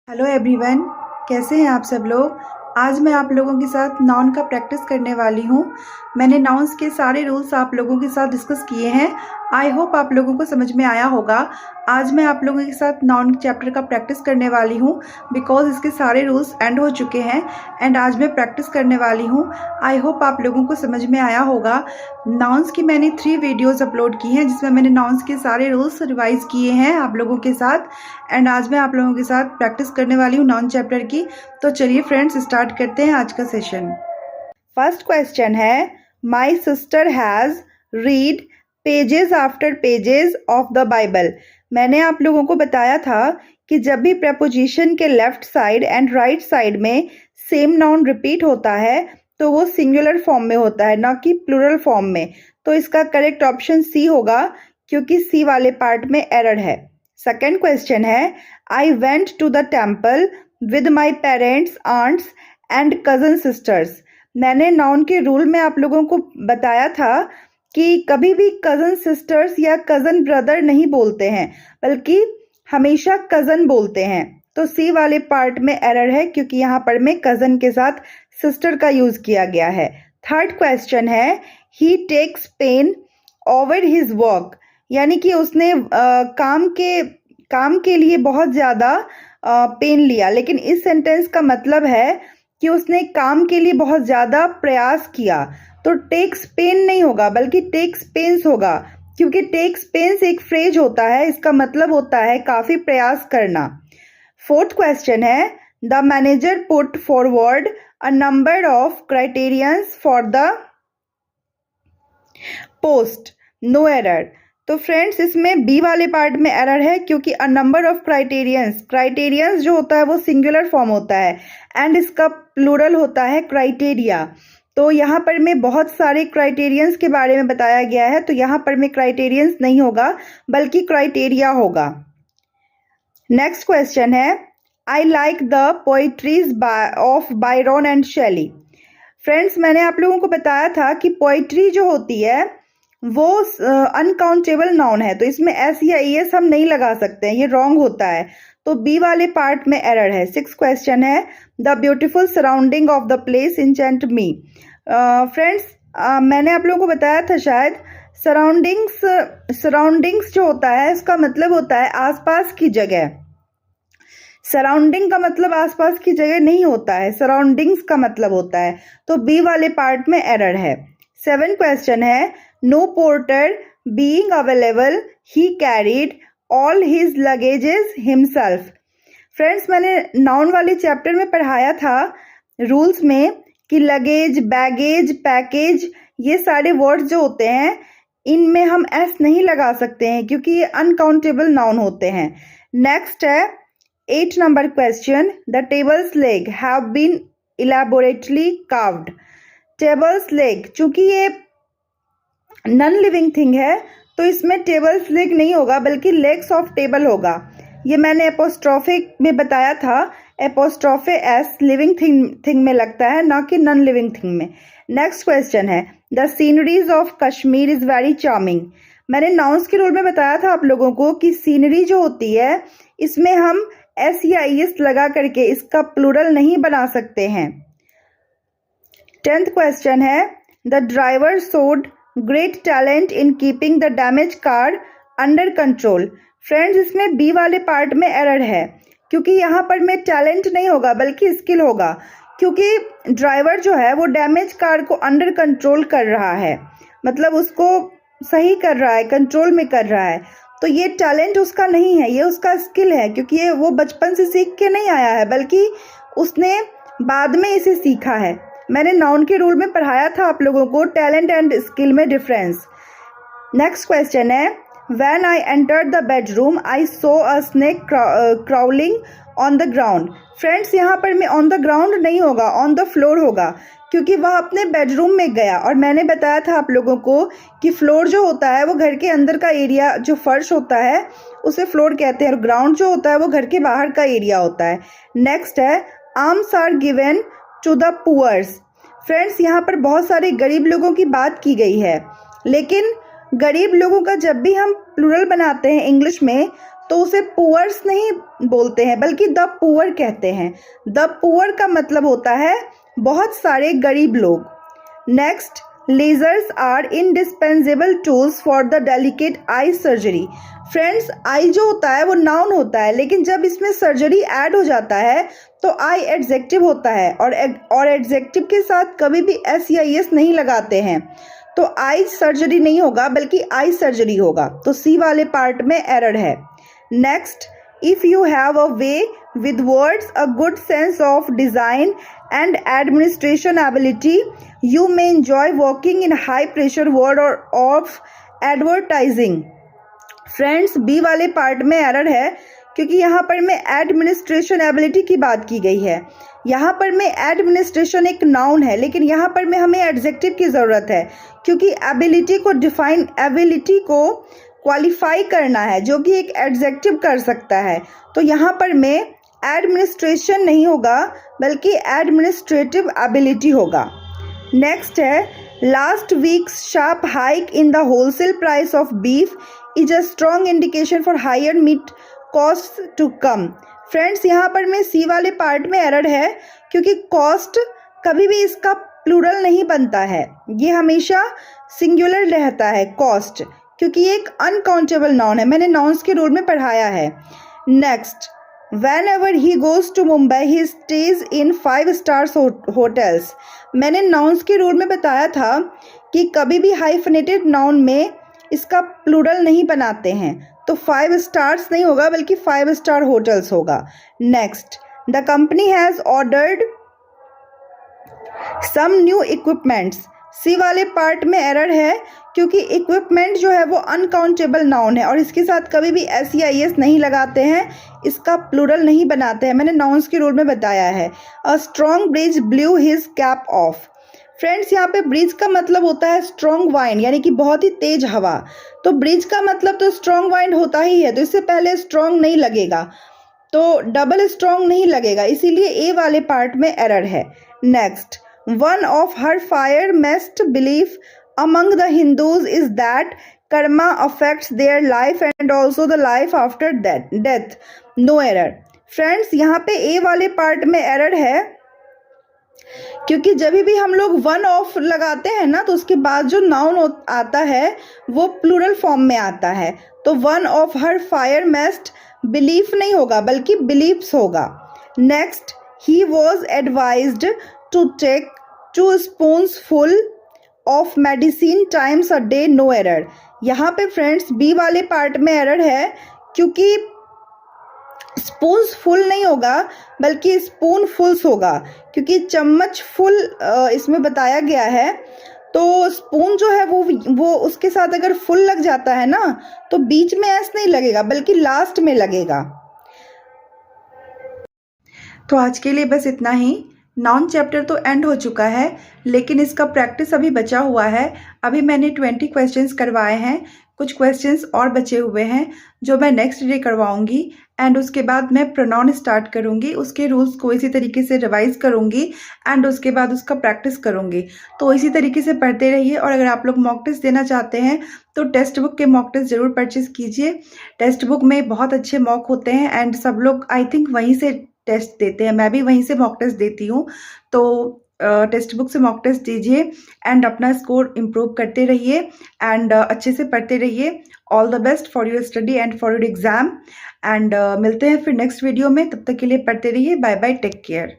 Hello everyone, कैसे हैं आप सब लोग। आज मैं आप लोगों के साथ नाउन का प्रैक्टिस करने वाली हूँ। मैंने नाउन्स के सारे रूल्स आप लोगों के साथ डिस्कस किए हैं। आई होप आप लोगों को समझ में आया होगा। आज मैं आप लोगों के साथ नाउन चैप्टर का प्रैक्टिस करने वाली हूँ बिकॉज इसके सारे रूल्स एंड हो चुके हैं एंड आज मैं प्रैक्टिस करने वाली हूँ। आई होप आप लोगों को समझ में आया होगा। नाउन्स की मैंने 3 वीडियोज़ अपलोड की हैं जिसमें मैंने नाउन्स के सारे रूल्स रिवाइज किए हैं आप लोगों के साथ एंड आज मैं आप लोगों के साथ प्रैक्टिस करने वाली हूँ नाउन चैप्टर की। तो चलिए फ्रेंड्स, स्टार्ट करते हैं आज का सेशन। फर्स्ट क्वेश्चन है, my sister has read pages after pages of the Bible. मैंने आप लोगों को बताया था कि जब भी प्रपोजिशन के left side and right side में सेम नाउन रिपीट होता है तो वो सिंगुलर फॉर्म में होता है, ना कि प्लूरल फॉर्म में। तो इसका करेक्ट ऑप्शन सी होगा क्योंकि सी वाले पार्ट में एरर है। सेकेंड क्वेश्चन है, I went to the temple with my parents, aunts and cousin sisters. मैंने नाउन के रूल में आप लोगों को बताया था कि कभी भी कज़न सिस्टर्स या कज़न ब्रदर नहीं बोलते हैं बल्कि हमेशा कज़न बोलते हैं। तो सी वाले पार्ट में एरर है क्योंकि यहाँ पर में कज़न के साथ सिस्टर का यूज़ किया गया है। थर्ड क्वेश्चन है, he takes pain over his work, यानी कि उसने काम के लिए बहुत ज़्यादा पेन लिया, लेकिन इस सेंटेंस का मतलब है कि उसने काम के लिए बहुत ज़्यादा प्रयास किया। तो टेक्स पेन नहीं होगा बल्कि टेक्स पेन्स होगा क्योंकि टेक्स पेन्स एक फ्रेज होता है, इसका मतलब होता है काफ़ी प्रयास करना। फोर्थ क्वेश्चन है, the manager put forward a number of criterions for the post, no error. तो फ्रेंड्स इसमें बी वाले पार्ट में एरर है क्योंकि अ नंबर ऑफ क्राइटेरियंस जो होता है वो सिंगुलर फॉर्म होता है एंड इसका प्लूरल होता है क्राइटेरिया। तो यहाँ पर में बहुत सारे क्राइटेरियंस के बारे में बताया गया है, तो यहाँ पर में क्राइटेरियंस नहीं होगा बल्कि क्राइटेरिया होगा। नेक्स्ट क्वेश्चन है, I like the poetries of Byron and Shelley. Friends मैंने आप लोगों को बताया था कि पोइट्री जो होती है वो अनकाउंटेबल नाउन है, तो इसमें एस या एस हम नहीं लगा सकते हैं, ये रॉन्ग होता है। तो बी वाले पार्ट में एरर है। सिक्स क्वेश्चन है, the beautiful surrounding of the place enchant me. Friends मैंने आप लोगों को बताया था शायद, सराउंडिंग्स जो होता है इसका मतलब होता है आसपास की जगह। सराउंडिंग का मतलब आसपास की जगह नहीं होता है, सराउंडिंग्स का मतलब होता है। तो बी वाले पार्ट में एरर है। 7 क्वेश्चन है, no porter being available he carried all his luggages himself. Friends मैंने नाउन वाले चैप्टर में पढ़ाया था रूल्स में कि लगेज, बैगेज, पैकेज, ये सारे वर्ड्स जो होते हैं इनमें हम एस नहीं लगा सकते हैं क्योंकि ये अनकाउंटेबल नाउन होते हैं। नेक्स्ट है 8 number question, the tables leg have been elaborately carved. Tables leg, चूंकि ये नॉन लिविंग थिंग है तो इसमें टेबल्स लेग नहीं होगा बल्कि लेग्स ऑफ टेबल होगा। ये मैंने एपोस्ट्रोफे में बताया था, एपोस्ट्रोफे एस लिविंग थिंग में लगता है ना कि नॉन लिविंग थिंग में। नेक्स्ट क्वेश्चन है, the sceneries of Kashmir is very charming. मैंने नाउन्स के रूल में बताया था आप लोगों को कि सीनरी जो होती है इसमें हम एस या एस लगा करके इसका प्लूरल नहीं बना सकते हैं। 10th क्वेश्चन है, the driver showed great talent in keeping the damage car under control. Friends इसमें बी वाले पार्ट में एरर है क्योंकि यहाँ पर में टैलेंट नहीं होगा बल्कि स्किल होगा, क्योंकि ड्राइवर जो है वो डैमेज कार को अंडर कंट्रोल कर रहा है, मतलब उसको सही कर रहा है, कंट्रोल में कर रहा है। तो ये टैलेंट उसका नहीं है, ये उसका स्किल है क्योंकि ये वो बचपन से सीख के नहीं आया है बल्कि उसने बाद में इसे सीखा है। मैंने नाउन के रूल में पढ़ाया था आप लोगों को टैलेंट एंड स्किल में डिफरेंस। नेक्स्ट क्वेश्चन है, when I entered the bedroom I so a snake crawling on the ground. Friends यहाँ पर में ऑन द ग्राउंड नहीं होगा, ऑन द फ्लोर होगा क्योंकि वह अपने बेडरूम में गया और मैंने बताया था आप लोगों को कि फ्लोर जो होता है वो घर के अंदर का एरिया, जो फर्श होता है उसे फ्लोर कहते हैं और ग्राउंड जो होता है वो घर के बाहर का एरिया होता है। नेक्स्ट है, arms are given to the poors. Friends यहाँ पर बहुत सारे गरीब लोगों की बात की गई है, लेकिन गरीब लोगों का जब भी हम प्लूरल बनाते हैं इंग्लिश में तो उसे पुअर्स नहीं बोलते हैं बल्कि द पुअर कहते हैं। द पुअर का मतलब होता है बहुत सारे गरीब लोग। Next, lasers are indispensable tools for the delicate eye surgery. Friends, eye जो होता है वो नाउन होता है, लेकिन जब इसमें सर्जरी ऐड हो जाता है तो आई एडजेक्टिव होता है, और एडजेक्टिव के साथ कभी भी एस या एस नहीं लगाते हैं, तो आई सर्जरी नहीं होगा बल्कि आई सर्जरी होगा। तो सी वाले पार्ट में एरर है। Next, if you have a way with words, a good sense of design and administration ability, you may enjoy working in high pressure world or of advertising. Friends, B वाले part में error है क्योंकि यहाँ पर में administration ability की बात की गई है। यहाँ पर में एडमिनिस्ट्रेशन एक नाउन है, लेकिन यहाँ पर में हमें एडजेक्टिव की ज़रूरत है क्योंकि एबिलिटी को क्वालिफाई करना है जो कि एक एडजेक्टिव कर सकता है। तो यहाँ पर में एडमिनिस्ट्रेशन नहीं होगा बल्कि एडमिनिस्ट्रेटिव एबिलिटी होगा। नेक्स्ट है, last week's sharp hike in the wholesale price of beef is a strong indication for higher meat cost to come. Friends, यहाँ पर में सी वाले पार्ट में एरर है क्योंकि कॉस्ट कभी भी इसका प्लूरल नहीं बनता है, ये हमेशा सिंगुलर रहता है कॉस्ट, क्योंकि ये एक अनकाउंटेबल नाउन है। मैंने नाउन्स के रूल में पढ़ाया है। Next, whenever he goes to Mumbai he stays in 5 stars hotels. मैंने नाउन्स के रूल में बताया था कि कभी भी हाइफनेटेड नाउन में इसका प्लूरल नहीं बनाते हैं, तो 5 स्टार्स नहीं होगा बल्कि 5 स्टार होटल्स होगा। Next, the company has ordered some new equipments. C वाले पार्ट में एरर है क्योंकि इक्विपमेंट जो है वो अनकाउंटेबल नाउन है और इसके साथ कभी भी एस या एस नहीं लगाते हैं, इसका प्लूरल नहीं बनाते हैं। मैंने नाउन्स के रूल में बताया है। A strong bridge blue his cap of. Friends, यहाँ पे ब्रिज का मतलब होता है स्ट्रॉन्ग वाइंड, यानी कि बहुत ही तेज हवा। तो ब्रिज का मतलब तो स्ट्रॉन्ग वाइंड होता ही है, तो इससे पहले स्ट्रॉन्ग नहीं लगेगा, तो डबल स्ट्रॉन्ग नहीं लगेगा, इसीलिए ए वाले पार्ट में एरर है। Next, one of her firmest belief among the Hindus is that karma affects their life and also the life after death. No error. Friends, यहाँ पे ए वाले पार्ट में एरर है क्योंकि जब भी हम लोग वन ऑफ लगाते हैं ना, तो उसके बाद जो नाउन आता है वो प्लूरल फॉर्म में आता है। तो वन ऑफ हर फायरमेस्ट बिलीफ नहीं होगा बल्कि बिलीफ्स होगा। Next, he was advised to take 2 spoonsful of medicine times a day. No error. यहाँ पे फ्रेंड्स बी वाले पार्ट में एरर है क्योंकि स्पून्स फुल नहीं होगा बल्कि स्पून फुल्स होगा, क्योंकि चम्मच फुल इसमें बताया गया है। तो स्पून जो है वो उसके साथ अगर फुल लग जाता है ना, तो बीच में एस नहीं लगेगा बल्कि लास्ट में लगेगा। तो आज के लिए बस इतना ही। नाउन चैप्टर तो एंड हो चुका है, लेकिन इसका प्रैक्टिस अभी बचा हुआ है। अभी मैंने 20 क्वेश्चंस करवाए हैं, कुछ क्वेश्चंस और बचे हुए हैं जो मैं नेक्स्ट डे करवाऊंगी। एंड उसके बाद मैं प्रोनाउन स्टार्ट करूंगी, उसके रूल्स को इसी तरीके से रिवाइज करूंगी एंड उसके बाद उसका प्रैक्टिस करूंगी। तो इसी तरीके से पढ़ते रहिए। और अगर आप लोग मॉक टेस्ट देना चाहते हैं तो टेक्स्ट बुक के मॉक टेस्ट ज़रूर परचेज़ कीजिए। टेक्स्ट बुक में बहुत अच्छे मॉक होते हैं एंड सब लोग आई थिंक वहीं से टेस्ट देते हैं, मैं भी वहीं से मॉक टेस्ट देती हूँ। तो टेक्स्ट बुक से मॉक टेस्ट दीजिए एंड अपना स्कोर इम्प्रूव करते रहिए एंड अच्छे से पढ़ते रहिए। All the best for your study and for your exam. And मिलते हैं फिर नेक्स्ट वीडियो में, तब तक के लिए पढ़ते रहिए। Bye bye, take care.